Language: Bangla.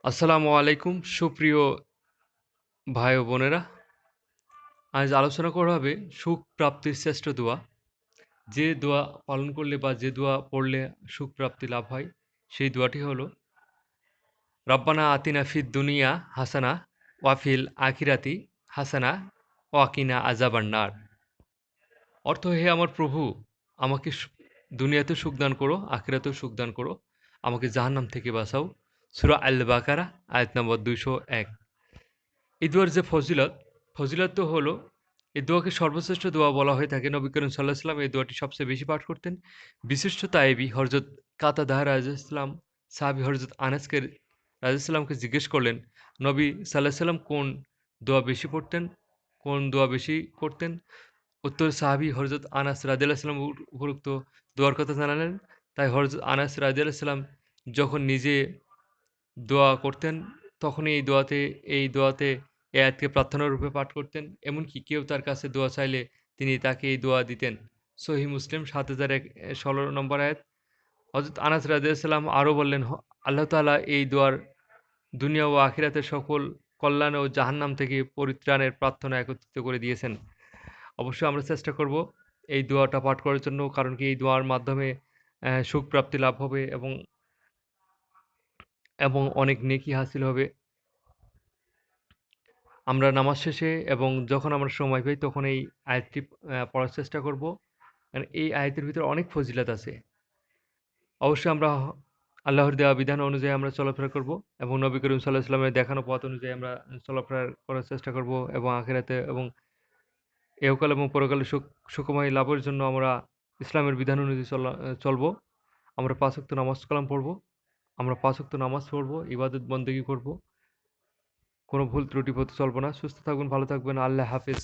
আসসালামু আলাইকুম সুপ্রিয় ভাই ও বোনেরা। আজ আলোচনা করা হবে সুখ প্রাপ্তির শ্রেষ্ঠ দোয়া। যে দোয়া পালন করলে বা যে দোয়া পড়লে সুখ প্রাপ্তি লাভ হয়, সেই দোয়াটি হলো রব্বানা আতিনা ফিদ দুনিয়া হাসানা ওয়াফিল আখিরাতি হাসানা ওয়াকিনা আযাবান্নার। অর্থ, হে আমার প্রভু, আমাকে দুনিয়াতেও সুখদান করো, আখিরাতেও সুখদান করো, আমাকে জাহান্নাম থেকে বাঁচাও। সূরা আল বাকারা আয়াত নম্বর 201। এই দোয়ার যে ফজিলত তো হলো, এই দোয়াকে সর্বশ্রেষ্ঠ দোয়া বলা হয়ে থাকে। নবী করিম সাল্লাল্লাহু আলাইহি ওয়াসাল্লাম এই দোয়াটি সবচেয়ে বেশি পাঠ করতেন। বিশিষ্ট তায়েবী হযরত কাতাদাহ রাদিয়াল্লাহু ইসলাম সাহাবী হযরত আনাসকে রাদিয়াল্লাহু জিজ্ঞেস করলেন, নবী সাল্লাল্লাহু আলাইহি ওয়াসাল্লাম কোন দোয়া বেশি পড়তেন, কোন দোয়া বেশি করতেন? উত্তরে সাহাবী হযরত আনাস রাদিয়াল্লাহু উপরোক্ত দোয়ার কথা জানালেন। তাই হযরত আনাস রাদিয়াল্লাহু যখন নিজে দোয়া করতেন, তখনই এই দোয়াতে এই আয়াতকে প্রার্থনারূপে পাঠ করতেন। এমনকি কেউ তার কাছে দোয়া চাইলে তিনি তাকে এই দোয়া দিতেন। সহিহ মুসলিম ৭০১৬ নম্বর আয়াত। হযরত আনাস রাদিয়াল্লাহু আরও বললেন, আল্লাহ তাআলা এই দোয়ার দুনিয়া ও আখিরাতের সকল কল্যাণ ও জাহান্নাম থেকে পরিত্রাণের প্রার্থনা একত্রিত করে দিয়েছেন। অবশ্যই আমরা চেষ্টা করব এই দোয়াটা পাঠ করার জন্য, কারণ কি এই দোয়ার মাধ্যমে সুখ প্রাপ্তি লাভ হবে এবং অনেক নেকি হাসিল হবে। আমরা নামাজ শেষে এবং যখন আমরা সময় পাই তখন এই আয়াতটি পড়ার চেষ্টা করব। এই আয়াতের ভিতরে অনেক ফজিলত আছে। অবশ্যই আমরা আল্লাহর দেওয়া বিধান অনুযায়ী আমরা চলাফেরা করব এবং নবী করিম সাল্লাল্লাহু আলাইহি ওয়াসাল্লামের দেখানো পথ অনুযায়ী আমরা চলাফেরা করার চেষ্টা করব এবং আখিরাতে এবং ইহকাল এবং পরকালে সুখময় লাভের জন্য আমরা ইসলামের বিধান অনুযায়ী চলব। আমরা ৫ ওয়াক্ত নামাজ কালাম পড়ব। আমরা ৫ ওয়াক্ত নামাজ পড়ব, ইবাদত বন্দেগী করব। কোনো ভুল ত্রুটি পথে চলব না। সুস্থ থাকবেন, ভালো থাকবেন। আল্লাহ হাফেজ।